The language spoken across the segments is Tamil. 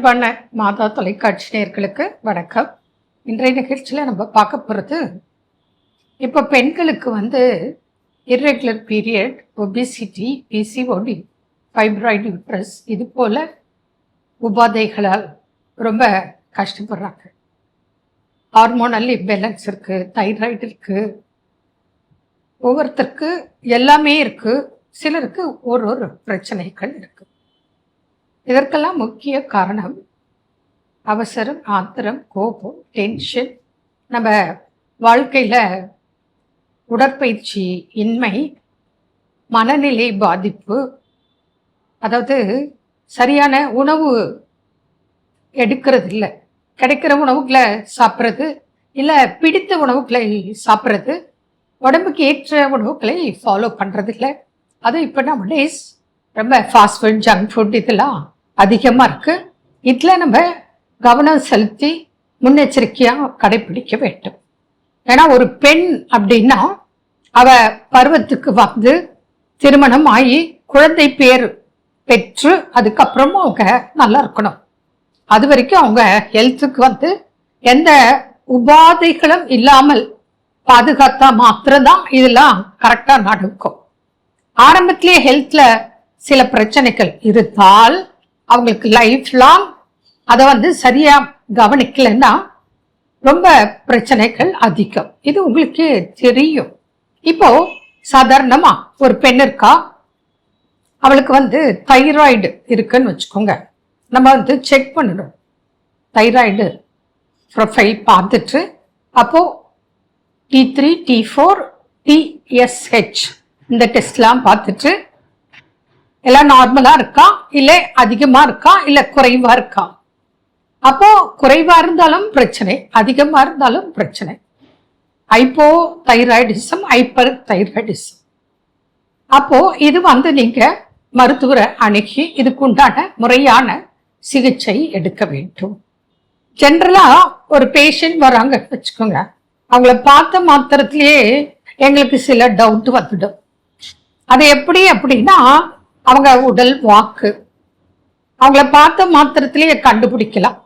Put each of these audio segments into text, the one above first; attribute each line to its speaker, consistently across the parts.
Speaker 1: அன்பான மாதா தொலைக்காட்சி நேயர்களுக்கு வணக்கம். இன்றைய நிகழ்ச்சியில் நம்ம பார்க்க போகிறது, இப்போ பெண்களுக்கு irregular period, obesity, PCOD, fibroid uterus இது போல் உபாதைகளால் ரொம்ப கஷ்டப்படுறாங்க. ஹார்மோனல் இம்பேலன்ஸ் இருக்குது, தைராய்டு இருக்குது, ஒவ்வொருத்தருக்கு எல்லாமே இருக்குது, சிலருக்கு ஒரு பிரச்சனைகள் இருக்குது. இதற்கெல்லாம் முக்கிய காரணம் அவசரம், ஆத்திரம், கோபம், டென்ஷன், நம்ம வாழ்க்கையில் உடற்பயிற்சி இன்மை, மனநிலை பாதிப்பு, அதாவது சரியான உணவு எடுக்கிறது இல்லை, கிடைக்கிற உணவுகளை சாப்பிட்றது இல்லை, பிடித்த உணவுகளை சாப்பிட்றது, உடம்புக்கு ஏற்ற உணவுகளை ஃபாலோ பண்ணுறது இல்லை. அது இப்போ நம்ம டேஸ் ரொம்ப ஃபாஸ்ட் ஃபுட், ஜங்க் ஃபுட் இதெல்லாம் அதிகமாக இருக்குது. இதில் நம்ம கவனம் செலுத்தி முன்னெச்சரிக்கையாக கடைபிடிக்க வேண்டும். ஏன்னா ஒரு பெண் அப்படின்னா அவ பருவத்துக்கு திருமணம் ஆகி குழந்தை பேர் பெற்று அதுக்கப்புறமும் அவங்க நல்லா இருக்கணும். அது வரைக்கும் அவங்க ஹெல்த்துக்கு எந்த உபாதைகளும் இல்லாமல் பாதுகாத்தா மாத்திரம்தான் இதெல்லாம் கரெக்டாக நடக்கும். ஆரம்பத்திலேயே ஹெல்த்ல சில பிரச்சனைகள் இருந்தால் அவங்களுக்கு லைஃப் லாங் அதை சரியா கவனிக்கலைன்னா ரொம்ப பிரச்சனைகள் அதிகம். இது உங்களுக்கு தெரியும். இப்போ சாதாரணமா ஒரு பெண் இருக்கா, அவளுக்கு தைராய்டு இருக்குன்னு வச்சுக்கோங்க. நம்ம செக் பண்ணணும். தைராய்டு ப்ரொஃபைல் பார்த்துட்டு அப்போ T3, T4, TSH இந்த டெஸ்ட்லாம் பார்த்துட்டு எல்லாம் நார்மலா இருக்கா, இல்லை அதிகமா இருக்கா, இல்லை குறைவா இருக்கா. அப்போ குறைவா இருந்தாலும் பிரச்சனை, அதிகமா இருந்தாலும் பிரச்சனை. Hypo thyroidism, hyper thyroidism. அப்போ இது நீங்க மருத்துவரை அணுகி இதுக்கு உண்டான முறையான சிகிச்சை எடுக்க வேண்டும். ஜென்ரலா ஒரு பேஷண்ட் வராங்க வச்சுக்கோங்க, அவங்கள பார்த்த மாத்திரத்திலேயே எங்களுக்கு சில டவுட் வந்துடும். அது எப்படி அப்படின்னா, அவங்க உடல் வாக்கு அவங்கள பார்த்த மாத்திரத்திலேயே கண்டுபிடிக்கலாம்.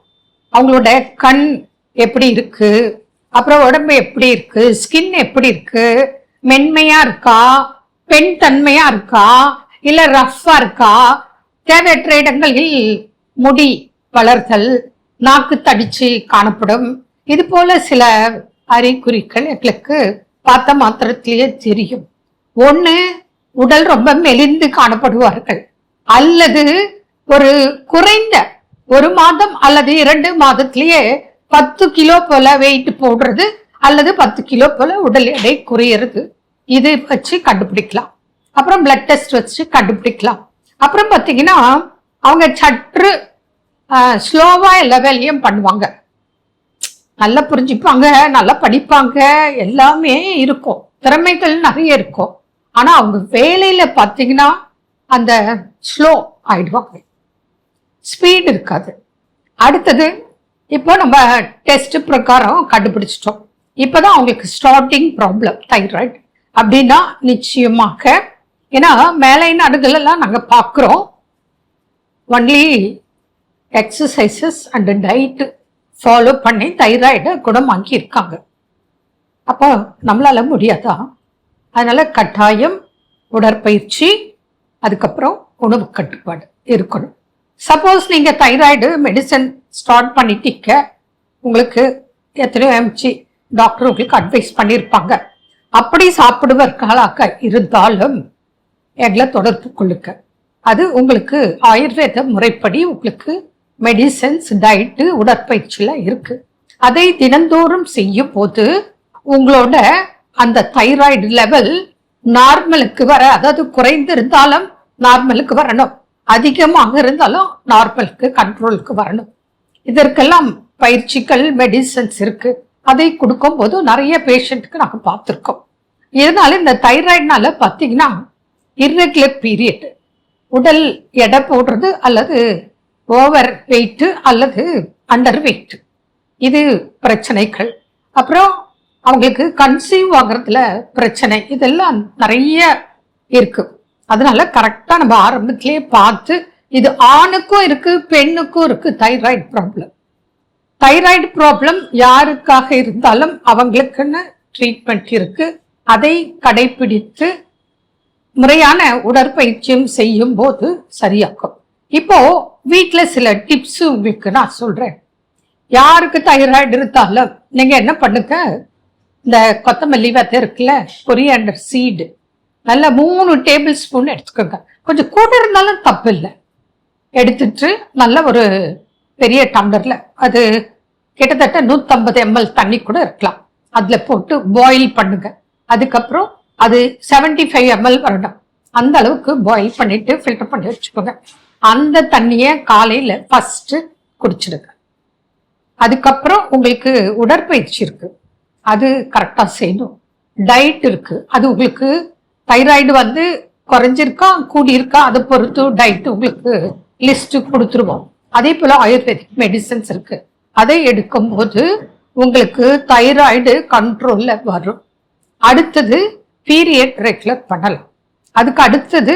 Speaker 1: அவங்களோட கண் எப்படி இருக்கு, அப்புறம் உடம்பு எப்படி இருக்கு, ஸ்கின் எப்படி இருக்கு, மென்மையா இருக்கா, பெண் தன்மையா இருக்கா, இல்ல ரஃப்பா இருக்கா, தேவையற்ற இடங்களில் முடி வளர்தல், நாக்கு தடிச்சு காணப்படும், இது போல சில அறிகுறிகள் எங்களுக்கு பார்த்த மாத்திரத்திலேயே தெரியும். ஒண்ணு உடல் ரொம்ப மெலிந்து காணப்படுவார்கள், அல்லது ஒரு குறைந்த 1 மாதம் அல்லது 2 மாதத்திலேயே 10 கிலோ போல வெயிட் போடுறது, அல்லது 10 கிலோ போல உடல் எடை குறையிறது. இது வச்சு கண்டுபிடிக்கலாம். அப்புறம் பிளட் டெஸ்ட் வச்சு கண்டுபிடிக்கலாம். அப்புறம் பார்த்தீங்கன்னா அவங்க சற்று ஸ்லோவா எல்லா வேலையும் பண்ணுவாங்க, நல்லா புரிஞ்சுப்பாங்க, நல்லா படிப்பாங்க, எல்லாமே இருக்கும், திறமைகள் நிறைய இருக்கும். ஆனா அவங்க வேலையில பார்த்தீங்கன்னா அந்த ஸ்லோ ஆயிடுவாங்க, ஸ்பீட் இருக்காது. அடுத்தது இப்போ நம்ம டெஸ்ட் பிரகாரம் கண்டுபிடிச்சிட்டோம், இப்போதான் அவங்களுக்கு ஸ்டார்டிங் ப்ராப்ளம் தைராய்டு அப்படின்னா நிச்சயமாக, ஏன்னா மேலை நாடுகள் எல்லாம் நாங்க பார்க்குறோம், only exercises and diet follow பண்ணி தைராய்டை குணமாக்கி இருக்காங்க. அப்போ நம்மளால முடியாதா? அதனால கட்டாயம் உடற்பயிற்சி, அதுக்கப்புறம் உணவு கட்டுப்பாடு இருக்கணும். சப்போஸ் நீங்க தைராய்டு மெடிசன் ஸ்டார்ட் பண்ணிட்டீங்க, உங்களுக்கு எத்தனையோ எம்ஜி டாக்டர் உங்களுக்கு அட்வைஸ் பண்ணியிருப்பாங்க, அப்படி சாப்பிடுவர்களாக இருந்தாலும் எங்களை தொடர்பு கொள்ளுங்க. அது உங்களுக்கு ஆயுர்வேத முறைப்படி உங்களுக்கு மெடிசன்ஸ், டயட்டு, உடற்பயிற்சியில இருக்கு. அதை தினந்தோறும் செய்யும் போது உங்களோட அந்த தைராய்டு லெவல் நார்மலுக்கு வர, அதாவது குறைந்து இருந்தாலும் நார்மலுக்கு வரணும், அதிகமாக இருந்தாலும் நார்மலுக்கு கண்ட்ரோலுக்கு வரணும். இதற்கெல்லாம் பயிற்சிகள், மெடிசன்ஸ் இருக்கு. அதை கொடுக்கும் போது நிறைய பேஷண்ட்டுக்கு நாங்கள் பார்த்துருக்கோம். இதனால இந்த தைராய்டுனால பார்த்தீங்கன்னா இர்ரெகுலர் பீரியட், உடல் எடை போடுறது, அல்லது ஓவர் வெயிட் அல்லது அண்டர் வெயிட், இது பிரச்சனைகள். அப்புறம் அவங்களுக்கு கன்சீவ் ஆகிறதுல பிரச்சனை, இதெல்லாம் நிறைய இருக்கு. அதனால கரெக்டா நம்ம ஆரம்பத்திலேயே பார்த்து இது ஆணுக்கும் இருக்கு, பெண்ணுக்கும் இருக்கு தைராய்டு ப்ராப்ளம். தைராய்டு ப்ராப்ளம் யாருக்காக இருந்தாலும் அவங்களுக்குன்னு ட்ரீட்மெண்ட் இருக்கு. அதை கடைபிடித்து முறையான உடற்பயிற்சியும் செய்யும் போது சரியாக்கும். இப்போ வீட்டுல சில டிப்ஸ் உங்களுக்கு நான் சொல்றேன். யாருக்கு தைராய்டு இருந்தாலும் நீங்க என்ன பண்ணுங்க, இந்த கொத்தமல்லி விதை இருக்குல்ல, கொரியாண்டர் சீடு நல்ல 3 டேபிள் ஸ்பூன் எடுத்துக்கோங்க. கொஞ்சம் கூட இருந்தாலும் தப்பு இல்லை. எடுத்துட்டு நல்ல ஒரு பெரிய டம்ளர்ல, அது கிட்டத்தட்ட 150 ml தண்ணி கூட இருக்கலாம், அதுல போட்டு பாயில் பண்ணுங்க. அதுக்கப்புறம் அது 75 ml வரணும். அந்த அளவுக்கு பாயில் பண்ணிட்டு ஃபில்டர் பண்ணி வச்சுக்கோங்க. அந்த தண்ணிய காலையில ஃபர்ஸ்ட் குடிச்சிடுங்க. அதுக்கப்புறம் உங்களுக்கு உடற்பயிற்சி இருக்கு, அது கரெக்டா செய்யணும். டயட் இருக்கு, அது உங்களுக்கு தைராய்டு வந்து குறைஞ்சிருக்கா கூடியிருக்கா அதை பொறுத்து டயட் உங்களுக்கு லிஸ்ட் கொடுத்துருவோம். அதே போல ஆயுர்வேதிக் மெடிசன்ஸ் இருக்கு, அதை எடுக்கும் போது உங்களுக்கு தைராய்டு கண்ட்ரோல்ல வரும். அடுத்தது பீரியட் ரெகுலர் பண்ணலாம். அதுக்கு அடுத்தது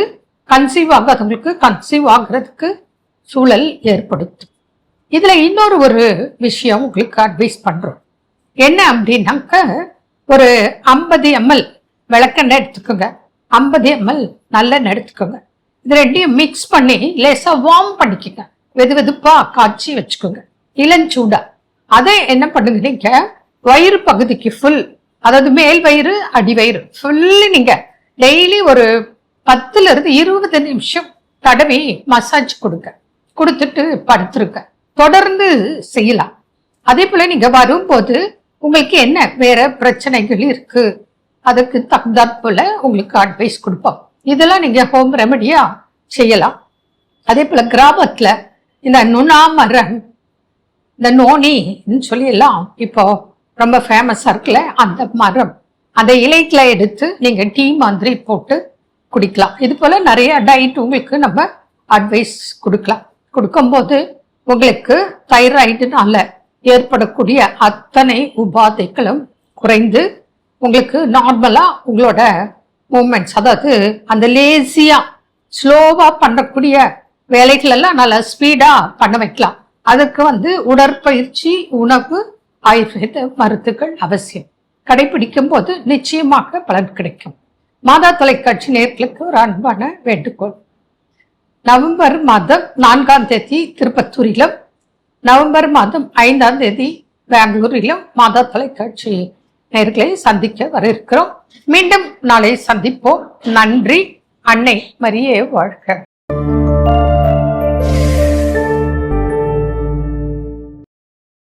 Speaker 1: கன்சீவ் ஆகாதவங்களுக்கு கன்சீவ் ஆகிறதுக்கு சூழல் ஏற்படுத்தும். இதுல இன்னொரு ஒரு விஷயம் உங்களுக்கு அட்வைஸ் பண்றோம். என்ன அப்படின்னாக்க, ஒரு 50 ml விளக்கெண்ணெய் எடுத்துக்கோங்க, 50 ml நல்லெண்ணெய் எடுத்துக்கோங்க. இது ரெண்டையும் மிக்ஸ் பண்ணி லேசா வார்ம் பண்ணிக்கோங்க. வெது வெதுப்பா காய்ச்சி வச்சுக்கோங்க, இளஞ்சூடா. அதை என்ன பண்ணுங்க, நீங்க வயிறு பகுதிக்கு ஃபுல், அதாவது மேல் வயிறு அடி வயிறு ஃபுல்லு நீங்க டெய்லி ஒரு 10-20 நிமிஷம் தடவி மசாஜ் கொடுங்க. கொடுத்துட்டு படுத்துருங்க. தொடர்ந்து செய்யலாம். அதே போல நீங்க வரும்போது உங்களுக்கு என்ன வேற பிரச்சனைகள் இருக்கு, அதுக்கு தகுந்தாற் போல உங்களுக்கு அட்வைஸ் கொடுப்போம். இதெல்லாம் நீங்க ஹோம் ரெமடியா செய்யலாம். அதே போல கிராமத்துல இந்த நுணாமரம், இந்த நோனின்னு சொல்லி எல்லாம் இப்போ ரொம்ப ஃபேமஸா இருக்குல்ல, அந்த மரம், அந்த இலைகளை எடுத்து நீங்க டீ மாதிரி போட்டு குடிக்கலாம். இது போல நிறைய டயட் உங்களுக்கு நம்ம அட்வைஸ் கொடுக்கலாம். கொடுக்கும்போது உங்களுக்கு தைராய்டுனால ஏற்படக்கூடிய அத்தனை உபாதைகளும் குறைந்து உங்களுக்கு நார்மலா உங்களோட மூமெண்ட்ஸ், அதாவது அந்த லேசியா ஸ்லோவா பண்ணக்கூடிய வேலைகள் எல்லாம் நல்லா ஸ்பீடா பண்ண வைக்கலாம். அதுக்கு வந்து உடற்பயிற்சி, உணவு, ஆயுர்வேத மருந்துகள் அவசியம். கடைபிடிக்கும் போது நிச்சயமாக பலன் கிடைக்கும். மாதா தொலைக்காட்சி நேயர்களுக்கு ஒரு அன்பான வேண்டுகோள். நவம்பர் மாதம் 4ஆம் தேதி திருப்பத்தூரிலும், நவம்பர் மாதம் 5ஆம் தேதி பெங்களூரிலும் மாதா தொலைக்காட்சி நேயர்களை சந்திக்க வர இருக்கிறோம். மீண்டும் நாளை சந்திப்போம். நன்றி. அன்னை மரியே வாழ்க.